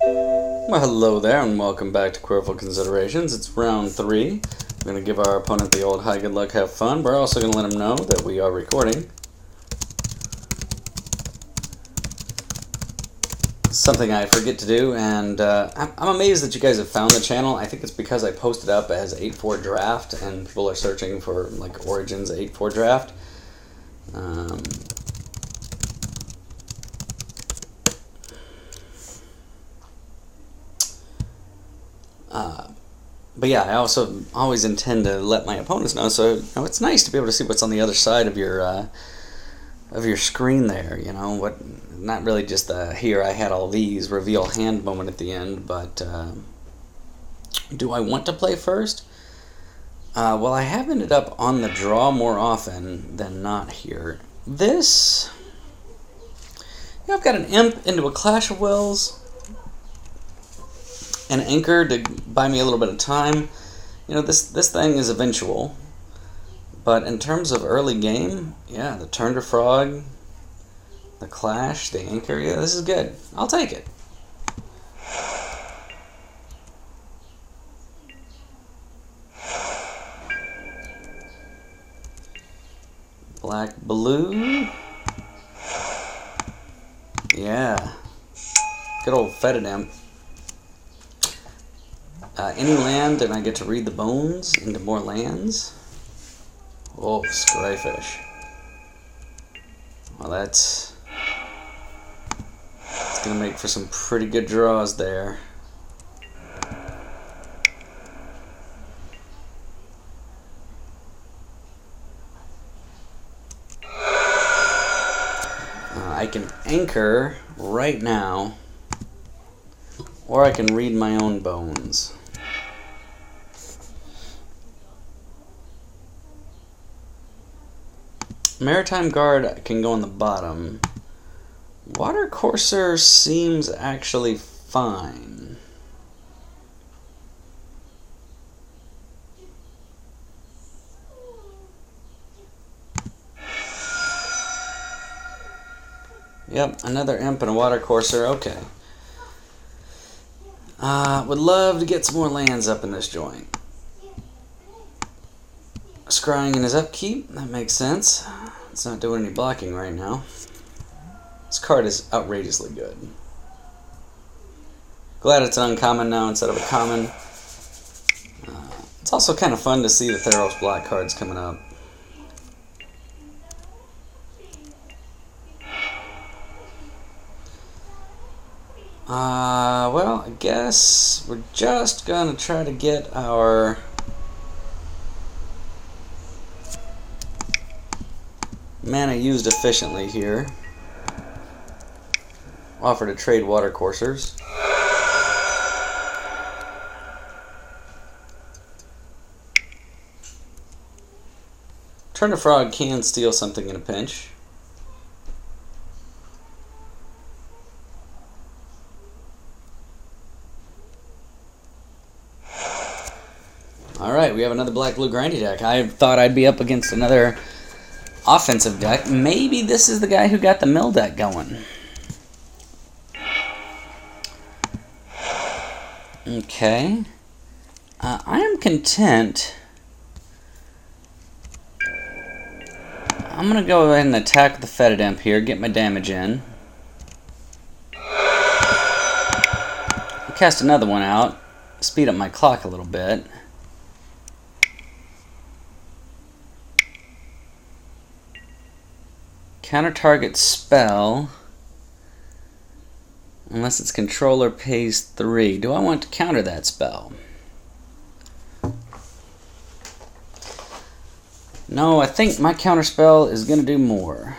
Well, hello there, and welcome back to Queerful Considerations. It's round 3. We're going to give our opponent the old hi, good luck, have fun. We're also going to let him know that we are recording. Something I forget to do, and I'm amazed that you guys have found the channel. I think it's because I posted up as 8-4 draft, and people are searching for like Origins 8-4 draft. But yeah, I also always intend to let my opponents know, so it's nice to be able to see what's on the other side of your screen there. Not really just the here I had all these reveal hand moment at the end, but do I want to play first? Well, I have ended up on the draw more often than not here. I've got an imp into a Clash of Wills, an anchor to buy me a little bit of time. This thing is eventual, but in terms of early game, yeah, the turn to frog, the clash, the anchor, yeah, this is good. I'll take it. Black blue, yeah, good old fetid imp. Any land, and I get to read the bones into more lands. Oh, Scryfish. Well, that's going to make for some pretty good draws there. I can anchor right now, or I can read my own bones. Maritime Guard can go on the bottom. Water Courser seems actually fine. Yep, another imp and a Water Courser. Okay. Would love to get some more lands up in this joint. Scrying in his upkeep, that makes sense. It's not doing any blocking right now. This card is outrageously good. Glad it's an uncommon now instead of a common. It's also kind of fun to see the Theros block cards coming up. Well, I guess we're just gonna try to get our mana used efficiently here. Offer to trade Water Coursers. Turn to Frog can steal something in a pinch. Alright, we have another black-blue grindy deck. I thought I'd be up against another offensive deck. Maybe this is the guy who got the mill deck going. Okay. I am content. I'm going to go ahead and attack the fetid imp here, get my damage in. I'll cast another one out, speed up my clock a little bit. Counter target spell, unless its controller pays 3. Do I want to counter that spell? No, I think my counter spell is going to do more.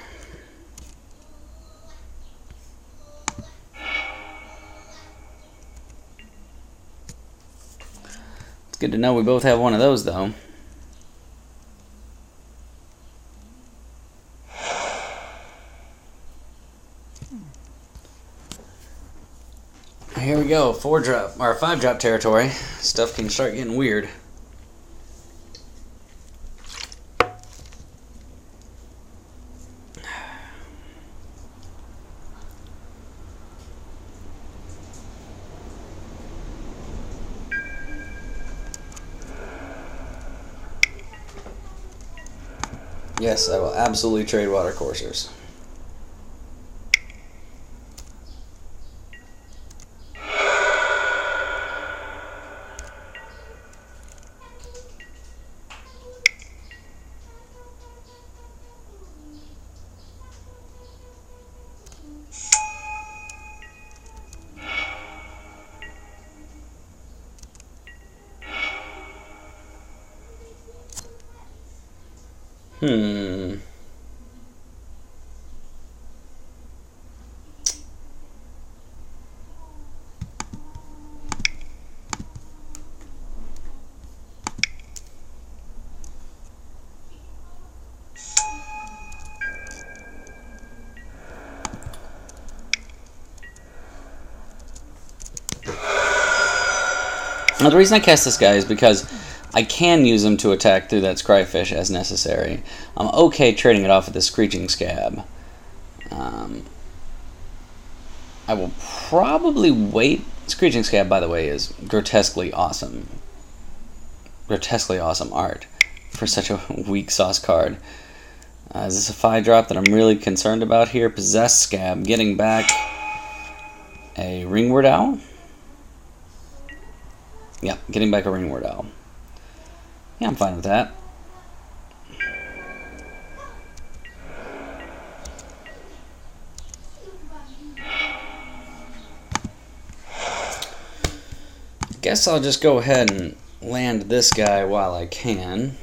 It's good to know we both have one of those, though. Here we go, 4-drop or 5-drop territory. Stuff can start getting weird. Yes, I will absolutely trade water coursers. Now, the reason I cast this guy is because I can use him to attack through that Scryfish as necessary. I'm okay trading it off with the Screeching Scab. I will probably wait. Screeching Scab, by the way, is grotesquely awesome. Grotesquely awesome art for such a weak sauce card. Is this a 5-drop that I'm really concerned about here? Possessed Scab, getting back a Ringward Owl. Yeah, getting back a Ringward Owl. Yeah, I'm fine with that. Guess I'll just go ahead and land this guy while I can.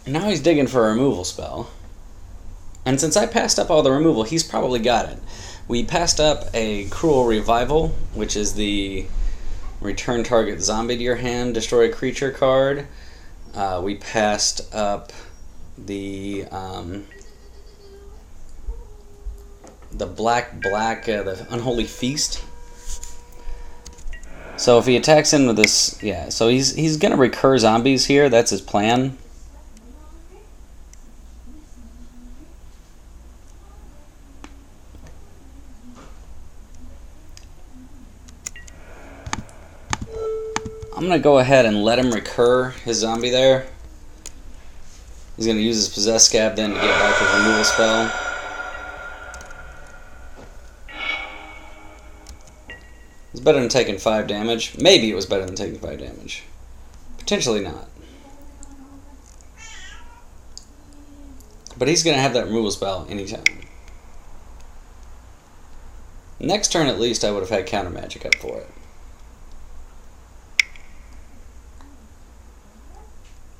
Now he's digging for a removal spell. And since I passed up all the removal, he's probably got it. We passed up a Cruel Revival, which is the return target zombie to your hand, destroy a creature card. We passed up the black, the Unholy Feast. So if he attacks in with this, yeah, so he's gonna recur zombies here. That's his plan. I'm going to go ahead and let him recur his zombie there. He's going to use his Possessed Scab then to get back his removal spell. It's better than taking 5 damage. Maybe it was better than taking 5 damage. Potentially not. But he's going to have that removal spell anytime. Next turn at least I would have had counter magic up for it.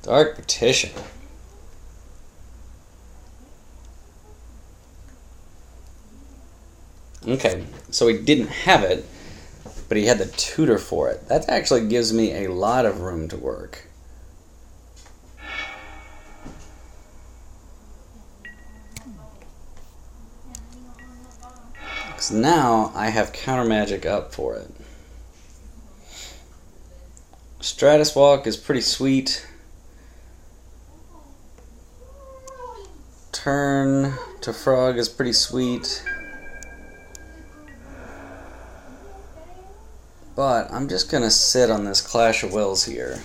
Dark Petition. Okay, so he didn't have it, but he had the tutor for it. That actually gives me a lot of room to work. Because now I have counter magic up for it. Stratus Walk is pretty sweet. Turn to Frog is pretty sweet. But I'm just going to sit on this Clash of Wills here.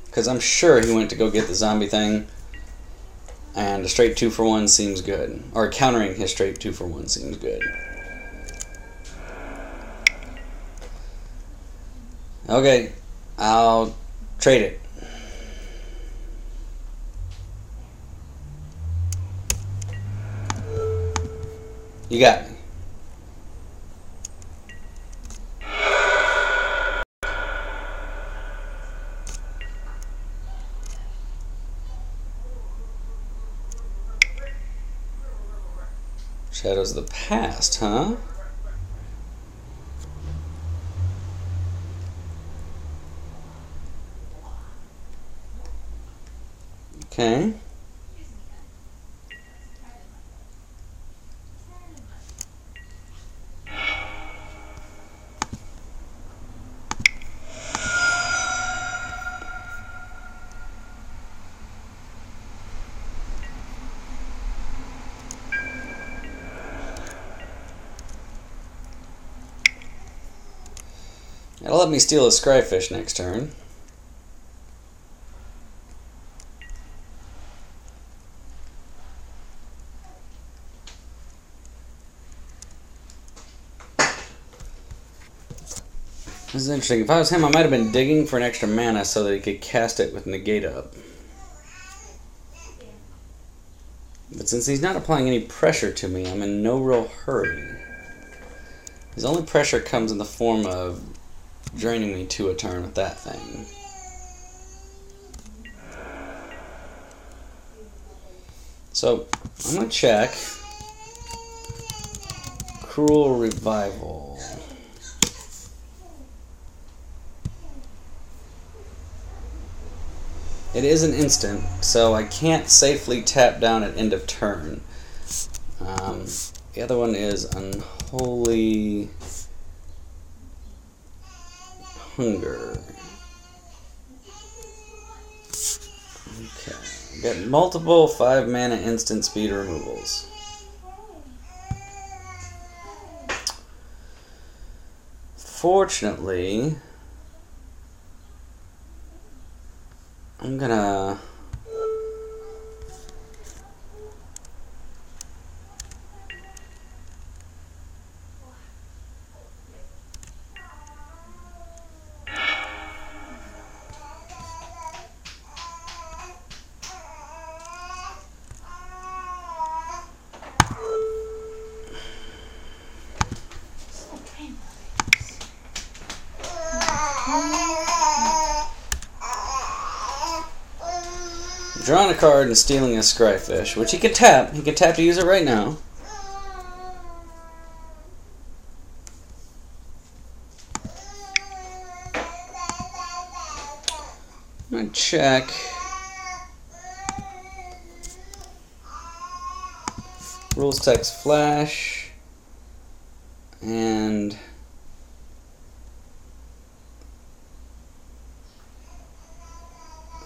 Because I'm sure he went to go get the zombie thing. And a straight 2-for-1 seems good. Or countering his straight 2-for-1 seems good. Okay, I'll trade it. You got me. Shadows of the Past, huh? Okay. It'll let me steal a Scryfish next turn. This is interesting. If I was him, I might have been digging for an extra mana so that he could cast it with Negate up. But since he's not applying any pressure to me, I'm in no real hurry. His only pressure comes in the form of draining me to a turn with that thing. So, I'm going to check. Cruel Revival. It is an instant, so I can't safely tap down at end of turn. The other one is Unholy Hunger. Okay, got multiple 5 mana instant speed removals. Fortunately, I'm gonna drawing a card and stealing a Scryfish, which he can tap. He can tap to use it right now. I'm gonna check. Rules text flash and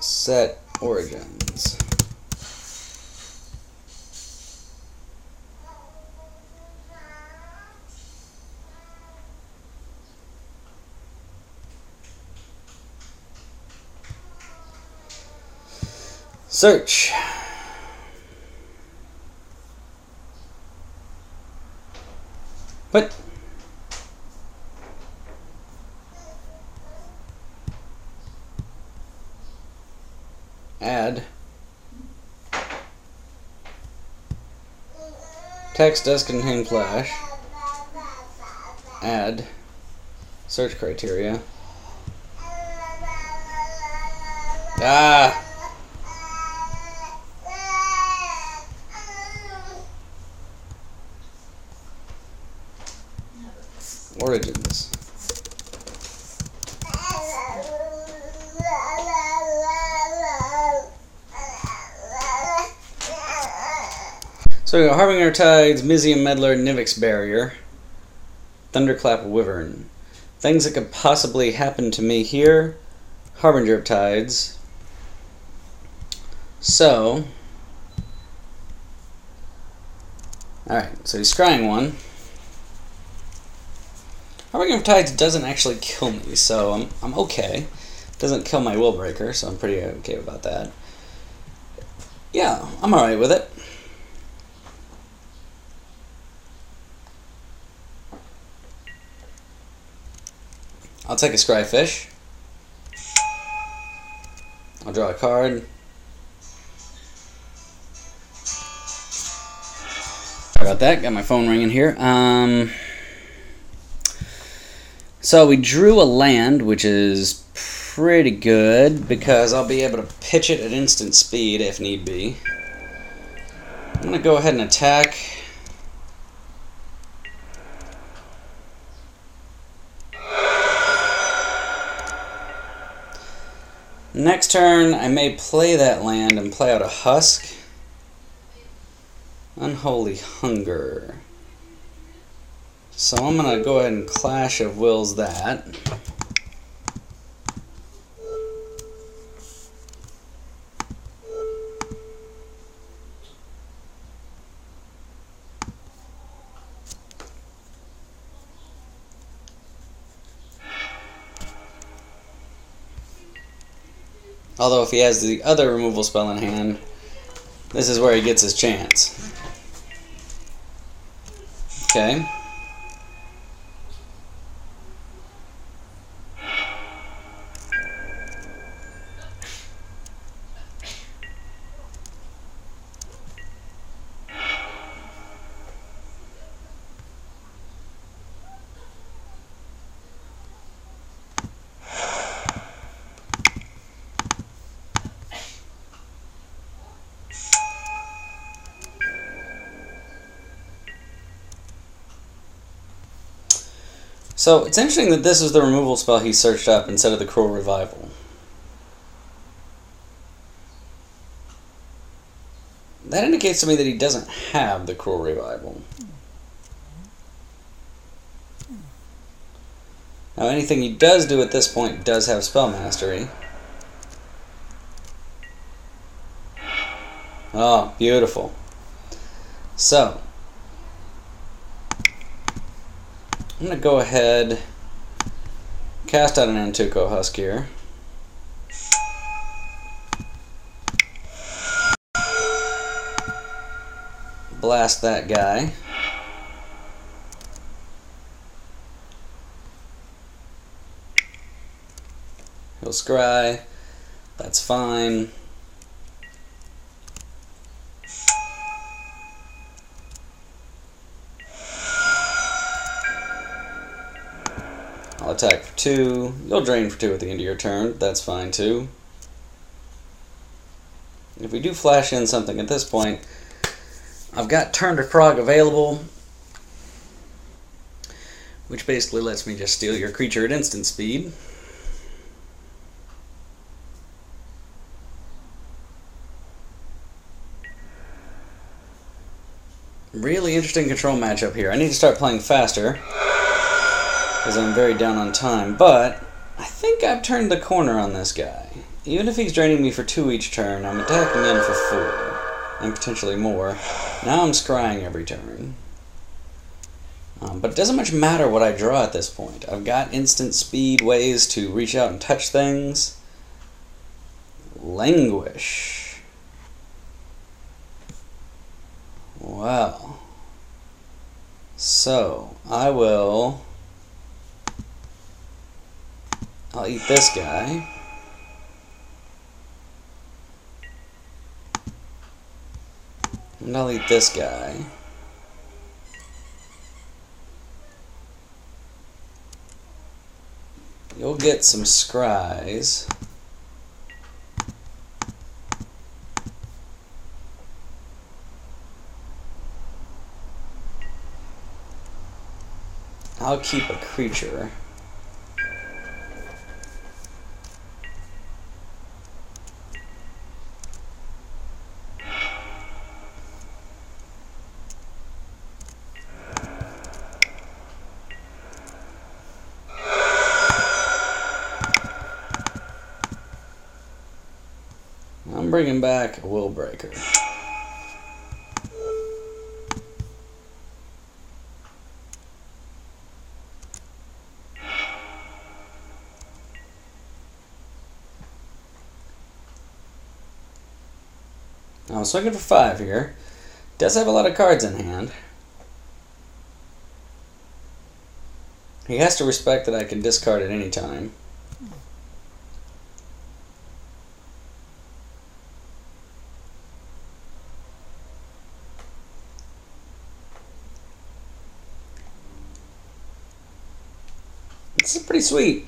set origins. Search. What? Add. Text does contain flash. Add. Search criteria. Ah! Origins. So we got Harbinger of Tides, Mizium Meddler, Nivix Barrier, Thunderclap Wyvern. Things that could possibly happen to me here. Harbinger of Tides. So, alright, so he's scrying one. Harbinger of Tides doesn't actually kill me, so I'm okay. Doesn't kill my Willbreaker, so I'm pretty okay about that. Yeah, I'm alright with it. I'll take a Scryfish. I'll draw a card. Sorry about that, got my phone ringing here. So we drew a land, which is pretty good because I'll be able to pitch it at instant speed if need be. I'm going to go ahead and attack. Next turn, I may play that land and play out a Husk. Unholy Hunger. So I'm going to go ahead and Clash of Wills that. Although if he has the other removal spell in hand, this is where he gets his chance. Okay. So, it's interesting that this is the removal spell he searched up instead of the Cruel Revival. That indicates to me that he doesn't have the Cruel Revival. Now, anything he does do at this point does have Spell Mastery. Oh, beautiful. So, I'm going to go ahead, cast out an Antuco Husk here. Blast that guy. He'll scry. That's fine. I'll attack for 2. You'll drain for 2 at the end of your turn. That's fine too. If we do flash in something at this point, I've got Turn to Frog available, which basically lets me just steal your creature at instant speed. Really interesting control matchup here. I need to start playing faster, because I'm very down on time, but I think I've turned the corner on this guy. Even if he's draining me for 2 each turn, I'm attacking in for 4, and potentially more. Now I'm scrying every turn. But it doesn't much matter what I draw at this point. I've got instant speed ways to reach out and touch things. Languish. Wow. So, I'll eat this guy. And I'll eat this guy. You'll get some scries. I'll keep a creature. I'm bringing back a Will Breaker. I'm swinging for 5 here. Does have a lot of cards in hand. He has to respect that I can discard at any time. This is pretty sweet.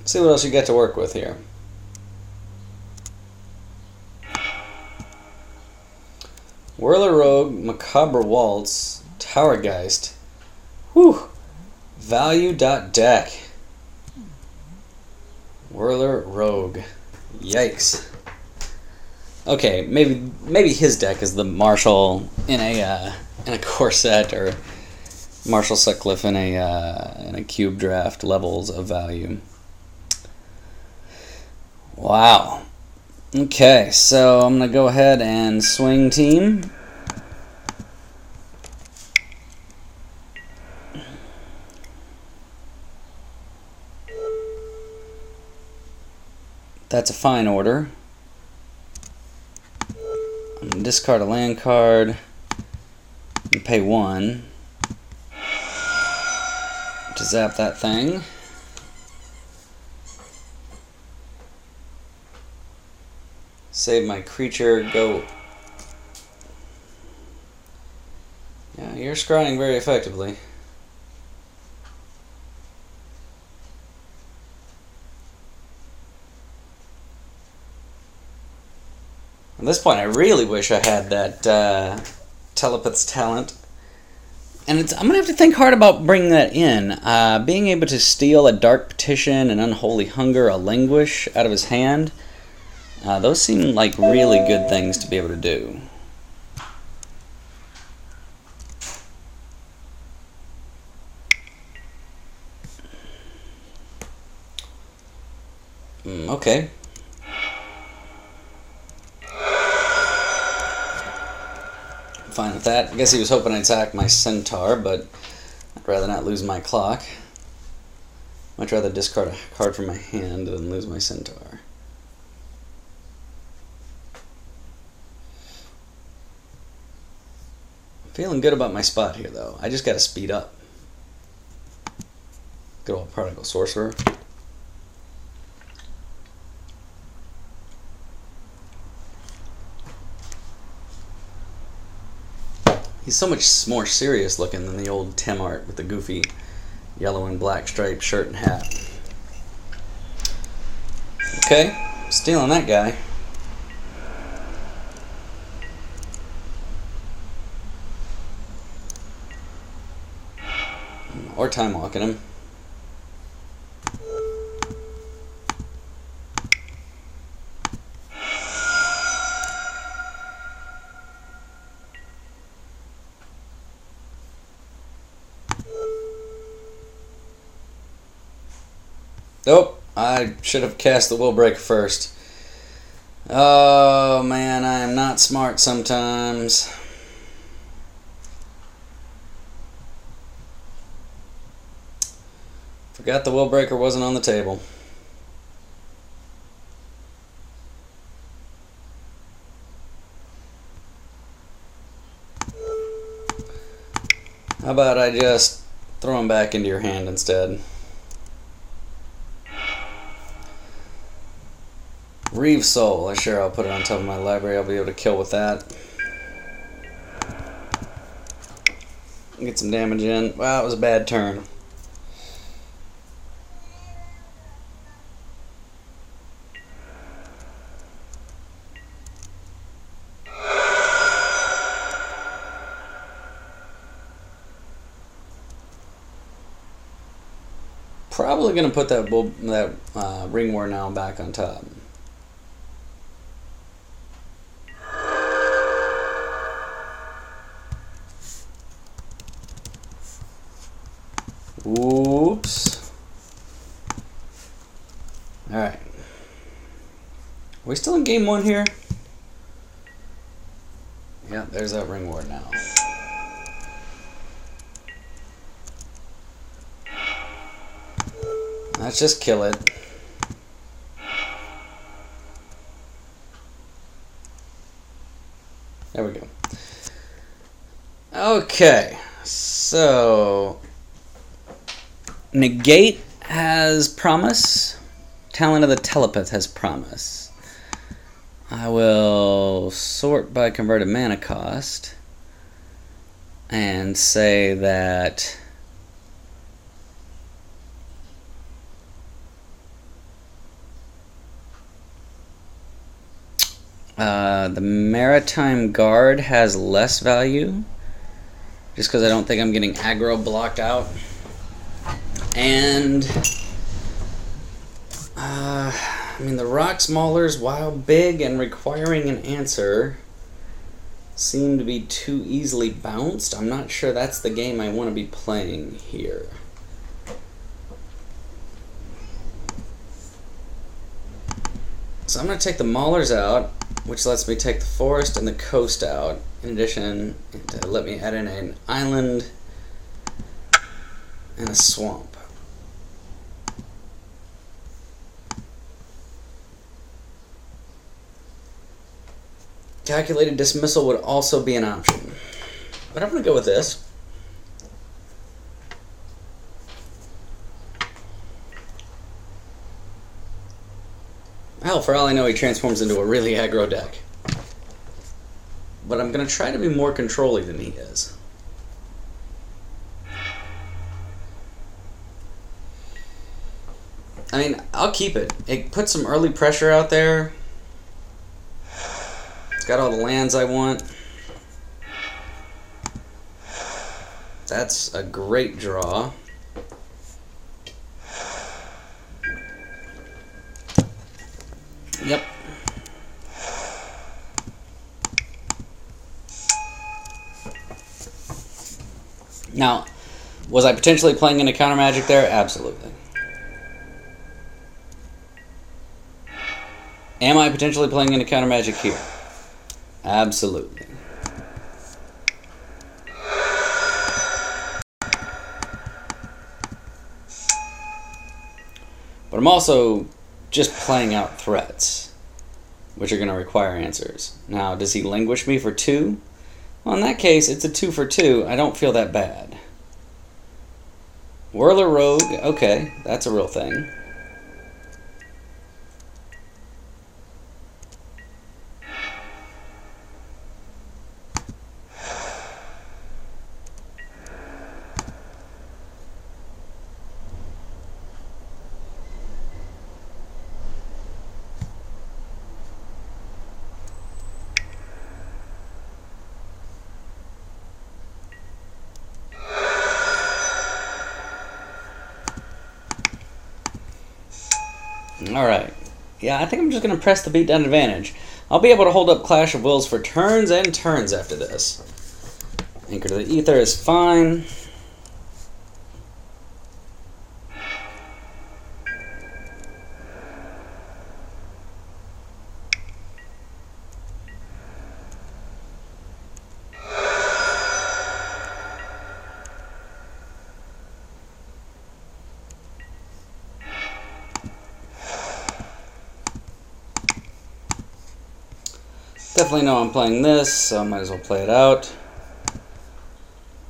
See what else you get to work with here. Whirler Rogue, Macabre Waltz, Towergeist. Whew. Value.deck. Whirler Rogue. Yikes. Okay, maybe his deck is the Marshall in a corset, or Marshall Sutcliffe in a cube draft levels of value. Wow. Okay, so I'm gonna go ahead and swing team. That's a fine order. I'm gonna discard a land card and pay 1 to zap that thing. Save my creature, go. Yeah, you're scrying very effectively. At this point, I really wish I had that Telepath's talent. And I'm going to have to think hard about bringing that in. Being able to steal a Dark Petition, an Unholy Hunger, a Languish out of his hand. Those seem like really good things to be able to do. Okay. Fine with that. I guess he was hoping I'd sack my Centaur, but I'd rather not lose my clock. Much rather discard a card from my hand than lose my Centaur. Feeling good about my spot here, though. I just gotta speed up. Good old Prodigal Sorcerer. He's so much more serious looking than the old Tim art with the goofy yellow and black striped shirt and hat. Okay, stealing that guy. Or time walking him. Nope, I should have cast the Willbreaker first. Oh man, I am not smart sometimes. Forgot the Willbreaker wasn't on the table. How about I just throw him back into your hand instead? Reeve Soul, sure, I'll put it on top of my library. I'll be able to kill with that. Get some damage in. Wow, it was a bad turn. Probably going to put that Ring War now back on top. Oops. Alright. Are we still in game 1 here? Yeah, there's that Ring Ward now. Let's just kill it. There we go. Okay, so Negate has Promise. Talent of the Telepath has Promise. I will sort by converted mana cost and say that the Maritime Guard has less value, just because I don't think I'm getting aggro blocked out. And I mean, the Rocks Maulers, while big and requiring an answer, seem to be too easily bounced. I'm not sure that's the game I want to be playing here. So I'm going to take the Maulers out, which lets me take the Forest and the Coast out. In addition, to let me add in an Island and a Swamp. Calculated Dismissal would also be an option. But I'm going to go with this. Hell, for all I know, he transforms into a really aggro deck. But I'm going to try to be more control-y than he is. I mean, I'll keep it. It puts some early pressure out there. It's got all the lands I want. That's a great draw. Yep. Now, was I potentially playing into counter magic there? Absolutely. Am I potentially playing into counter magic here? Absolutely. But I'm also just playing out threats, which are going to require answers. Now, does he languish me for 2? Well, in that case, it's a 2 for 2. I don't feel that bad. Whirler Rogue, okay, that's a real thing. Alright. Yeah, I think I'm just going to press the beatdown advantage. I'll be able to hold up Clash of Wills for turns and turns after this. Anchor to the Ether is fine. Definitely know I'm playing this, so I might as well play it out.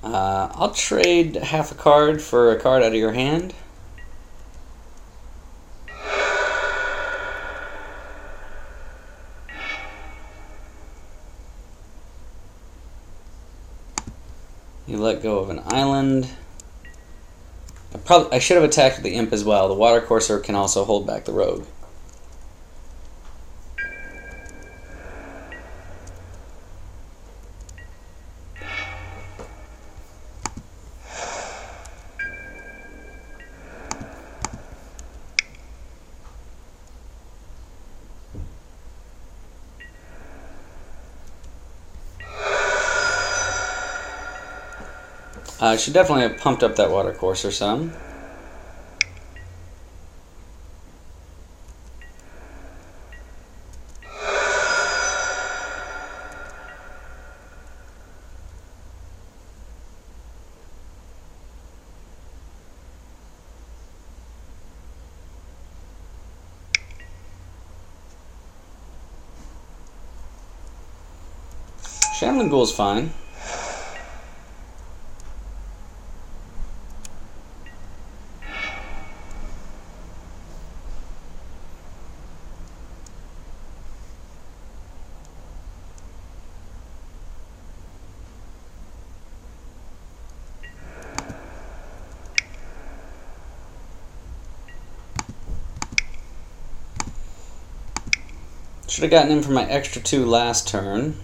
I'll trade half a card for a card out of your hand. You let go of an island. I should have attacked with the Imp as well. The Water Courser can also hold back the Rogue. I should definitely have pumped up that Water Courser some. Shambling Ghoul's fine. Should have gotten in for my extra 2 last turn.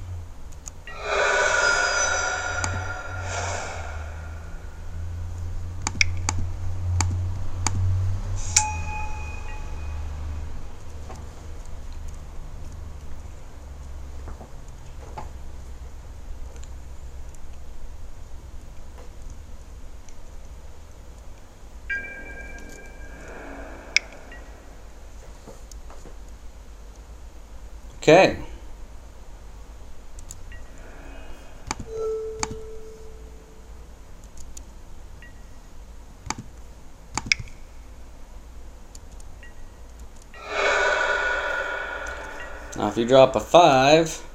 Okay. Now if you drop a 5,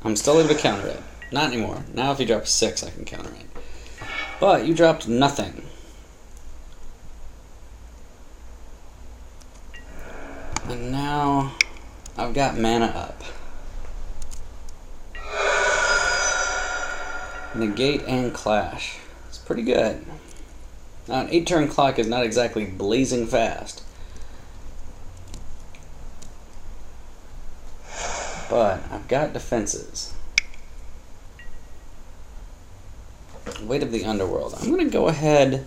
I'm still able to counter it. Not anymore. Now if you drop a 6, I can counter it. But you dropped nothing. And now I've got mana up. Negate and Clash. It's pretty good. Now an 8-turn clock is not exactly blazing fast. But I've got defenses. Weight of the Underworld. I'm going to go ahead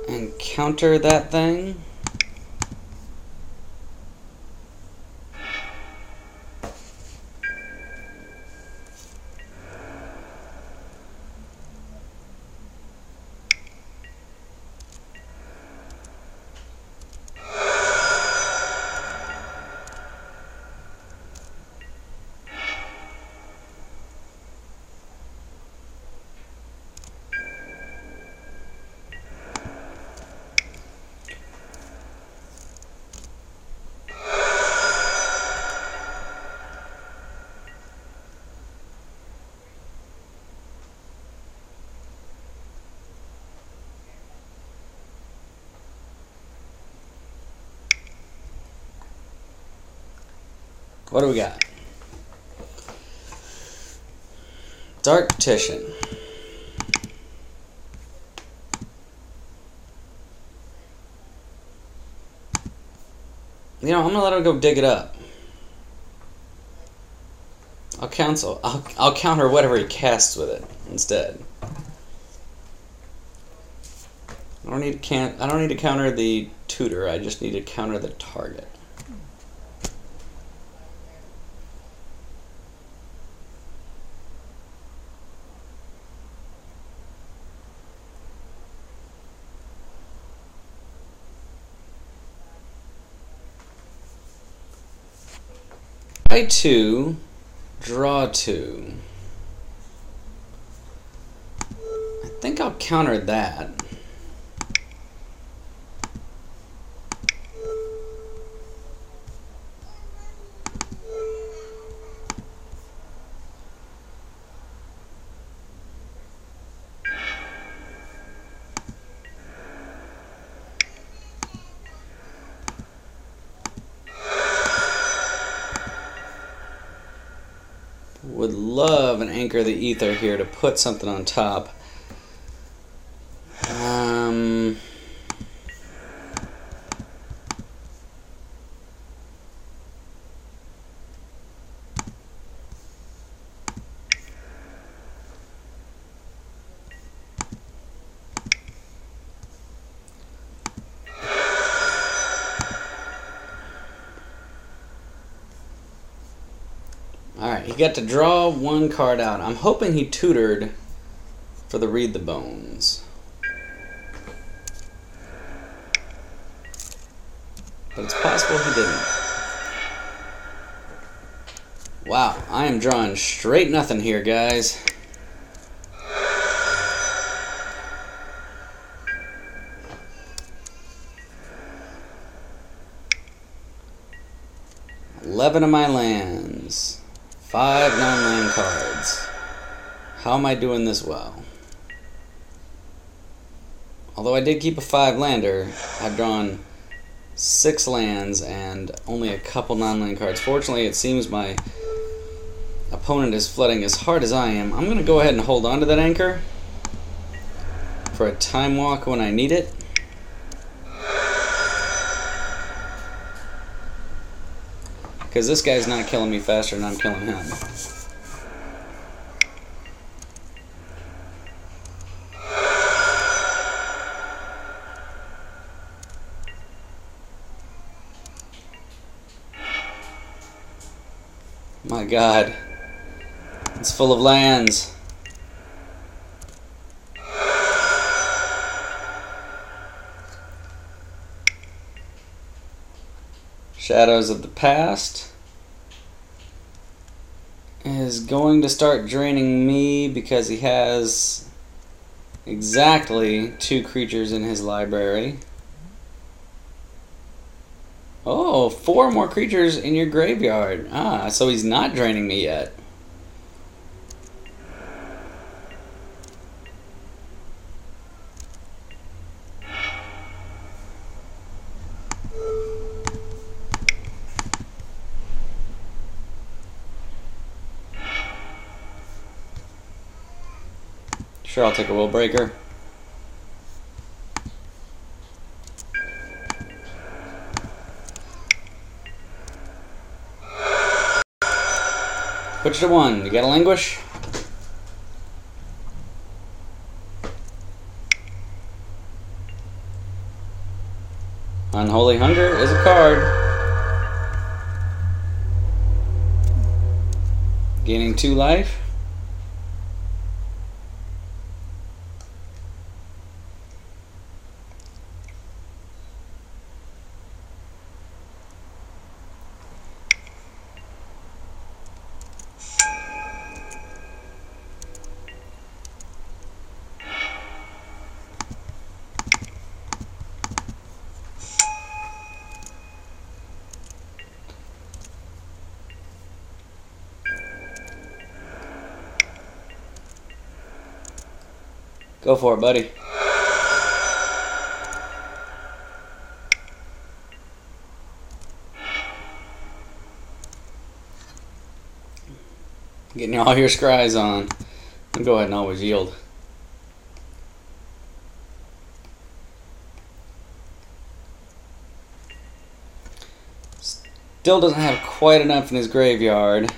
and counter that thing. What do we got? Dark Petition. You know, I'm gonna let him go dig it up. I'll counter whatever he casts with it instead. I don't need to counter the tutor. I just need to counter the target. Buy 2, draw 2. I think I'll counter that. Would love an Anchor the Ether here to put something on top. Alright, he got to draw one card out. I'm hoping he tutored for the Read the Bones. But it's possible he didn't. Wow, I am drawing straight nothing here, guys. $11 of my lands. 5 non-land cards. How am I doing this well? Although I did keep a 5-lander, I've drawn 6 lands and only a couple non-land cards. Fortunately, it seems my opponent is flooding as hard as I am. I'm going to go ahead and hold on to that Anchor for a time walk when I need it. Because this guy's not killing me faster than I'm killing him. My God. It's full of lands. Shadows of the Past is going to start draining me because he has exactly 2 creatures in his library. Oh, 4 more creatures in your graveyard. Ah, so he's not draining me yet. Sure, I'll take a Will Breaker. Put you to 1. You got a Languish? Unholy Hunger is a card. Gaining 2 life. Go for it, buddy. Getting all your scries on. Go ahead and always yield. Still doesn't have quite enough in his graveyard.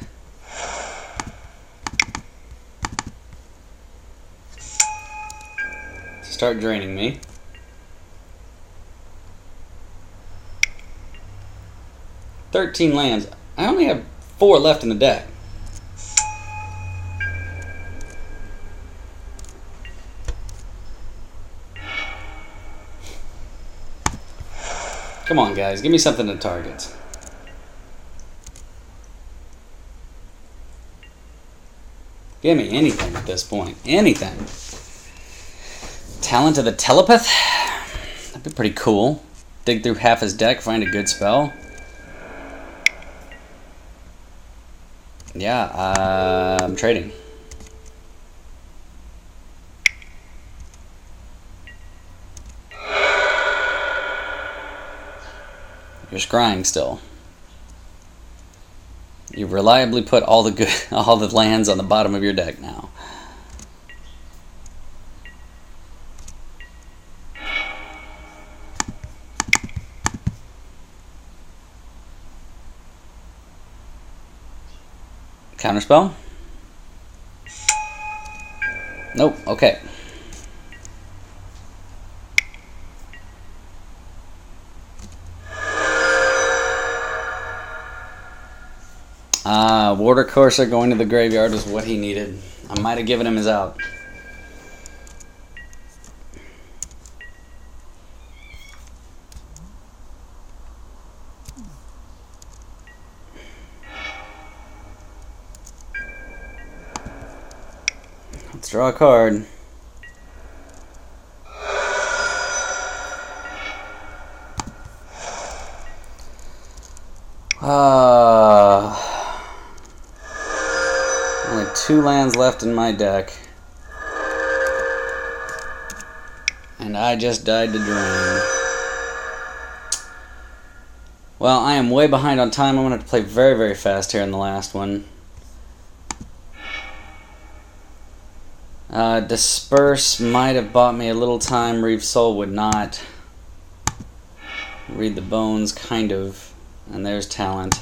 Start draining me. "13 lands. I only have 4 left in the deck. Come on, guys. Give me something to target. Give me anything at this point. Anything. Talent of the Telepath? That'd be pretty cool. Dig through half his deck, find a good spell. Yeah, I'm trading. You're scrying still. You've reliably put all the lands on the bottom of your deck now. Counterspell? Nope, okay. Warder Courser going to the graveyard was what he needed. I might have given him his out. Let's draw a card. Only 2 lands left in my deck. And I just died to drain. Well, I am way behind on time. I'm going to have to play very, very fast here in the last one. Disperse might have bought me a little time. Reeve Soul would not. Read the Bones, kind of. And there's Talent.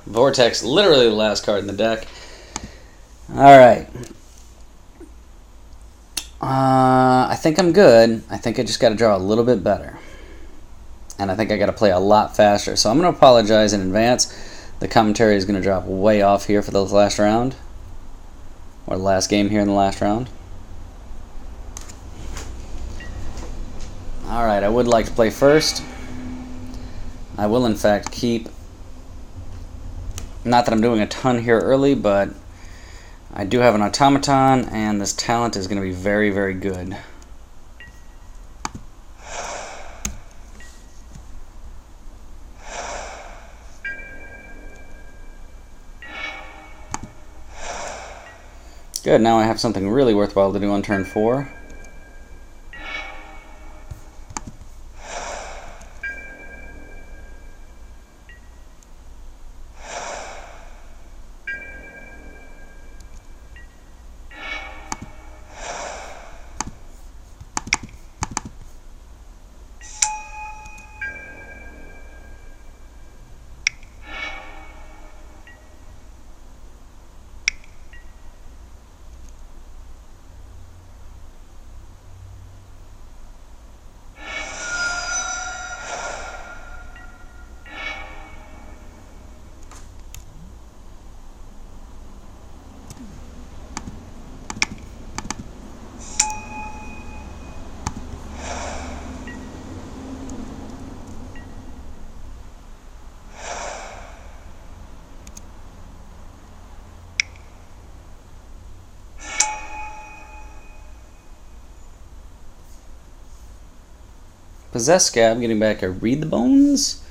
Vortex, literally the last card in the deck. Alright. I think I'm good. I think I just got to draw a little bit better. And I think I got to play a lot faster. So I'm going to apologize in advance. The commentary is going to drop way off here for the last round. or the last game here in the last round. Alright, I would like to play first. I will in fact keep, not that I'm doing a ton here early, but I do have an automaton, and this talent is going to be very, very good. Good, now I have something really worthwhile to do on turn 4. Possess Scab, getting back a Read the Bones.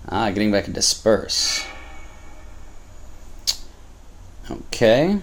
Getting back a Disperse. Okay.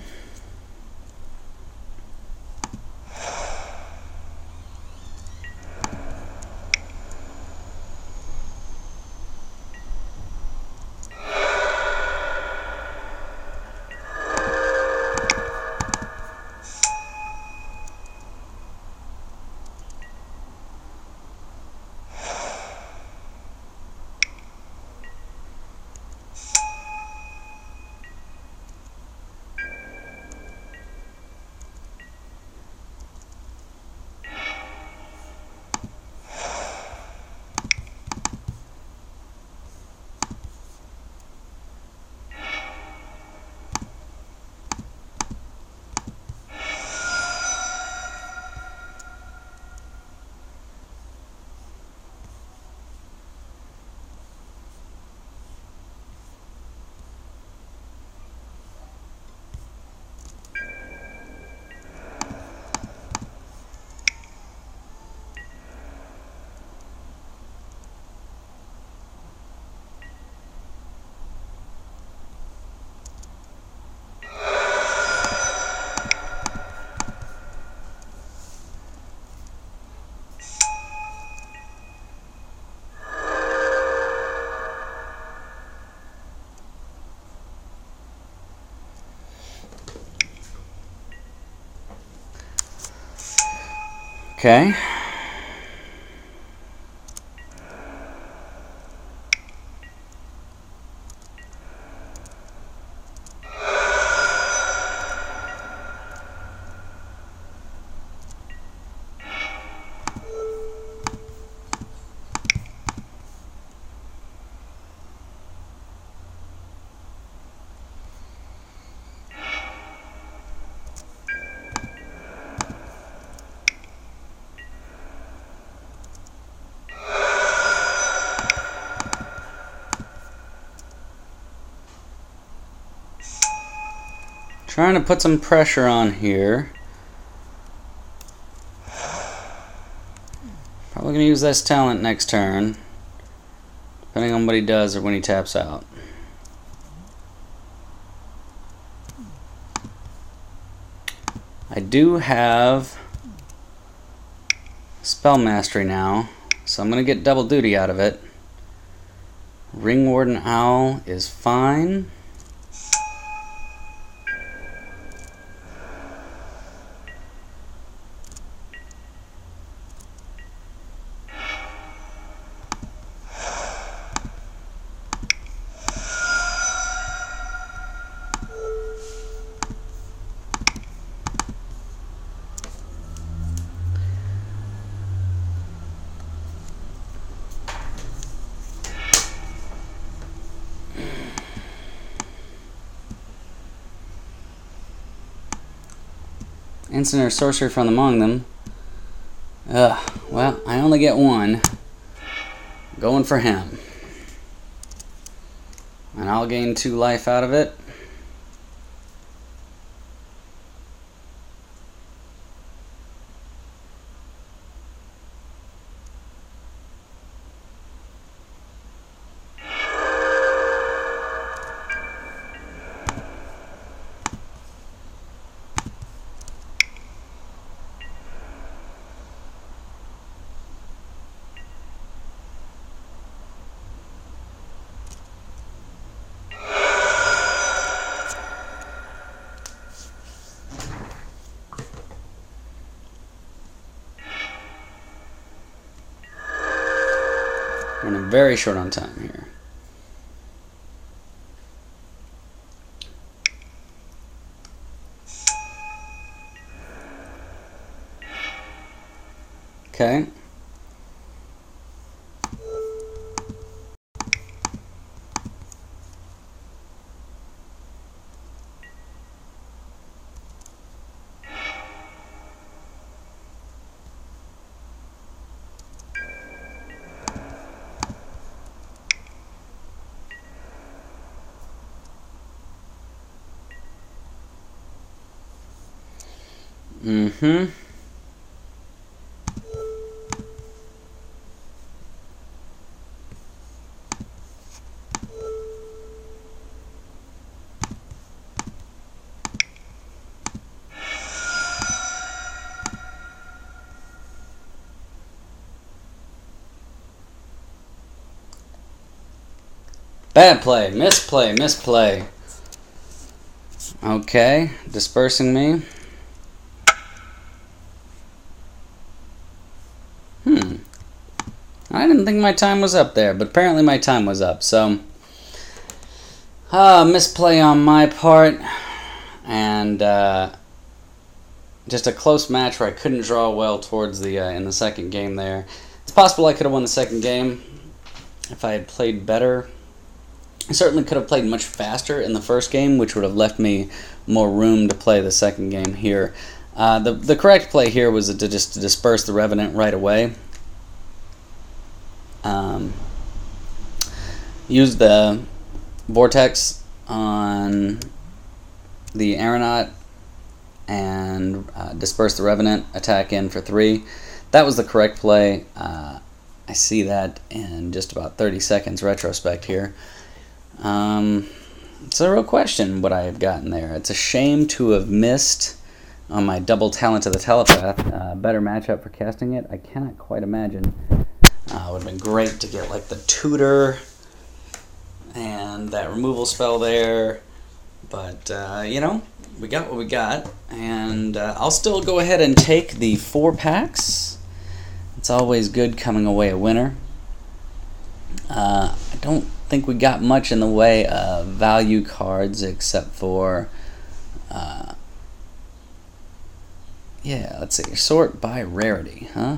Okay. Trying to put some pressure on here. Probably going to use this talent next turn, depending on what he does or when he taps out. I do have Spell Mastery now, so I'm going to get double duty out of it. Ring Warden Owl is fine. Instant or sorcery from among them. Well, I only get one. Going for him. And I'll gain 2 life out of it. Running very short on time here. Okay. Mm-hmm. Bad play, misplay, misplay. Okay, dispersing me. I didn't think my time was up there, but apparently my time was up. So, misplay on my part, and just a close match where I couldn't draw well towards the in the second game there. It's possible I could have won the second game if I had played better. I certainly could have played much faster in the first game, which would have left me more room to play the second game here. The correct play here was to just disperse the Revenant right away. Use the Vortex on the Aeronaut and disperse the Revenant, attack in for 3. That was the correct play. I see that in just about 30 seconds retrospect here. It's a real question what I have gotten there. It's a shame to have missed on my double talent of the Telepath. Better matchup for casting it, I cannot quite imagine. It would have been great to get like the Tutor and that removal spell there, but you know, we got what we got, and I'll still go ahead and take the 4 packs. It's always good coming away a winner. I don't think we got much in the way of value cards except for yeah, let's see, sort by rarity, huh?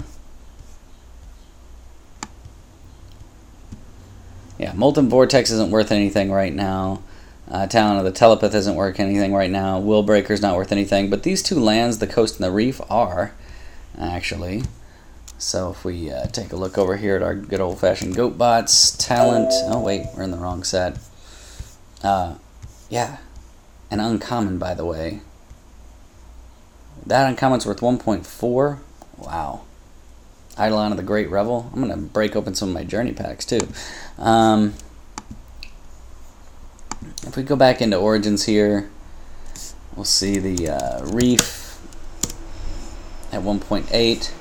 Yeah, Molten Vortex isn't worth anything right now. Talent of the Telepath isn't worth anything right now. Willbreaker's not worth anything. But these 2 lands, the Coast and the Reef, are, actually. So if we take a look over here at our good old-fashioned Goatbots, Talent... Oh, wait, we're in the wrong set. Yeah, an uncommon, by the way. That uncommon's worth 1.4. Wow. Eidolon of the Great Revel. I'm going to break open some of my Journey packs, too. If we go back into Origins here, we'll see the Reef at 1.8.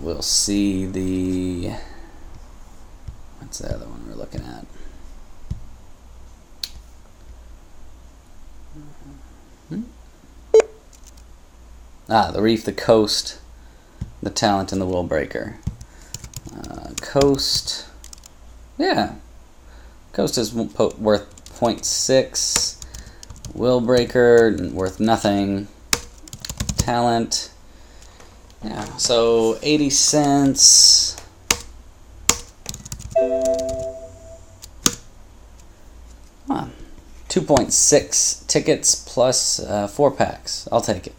We'll see the... What's the other one we're looking at? The Reef, the Coast, the Talent, and the Willbreaker. Coast, yeah. Coast is worth 0.6. Willbreaker, worth nothing. Talent, yeah, so 80 cents. 2.6 tickets plus 4 packs. I'll take it.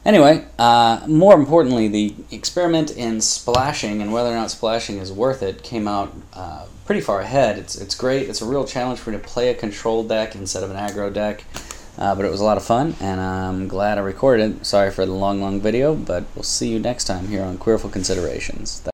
Anyway, more importantly, the experiment in splashing and whether or not splashing is worth it came out pretty far ahead. It's great. It's a real challenge for me to play a control deck instead of an aggro deck, but it was a lot of fun, and I'm glad I recorded it. Sorry for the long video, but we'll see you next time here on Queerful Considerations. Thanks.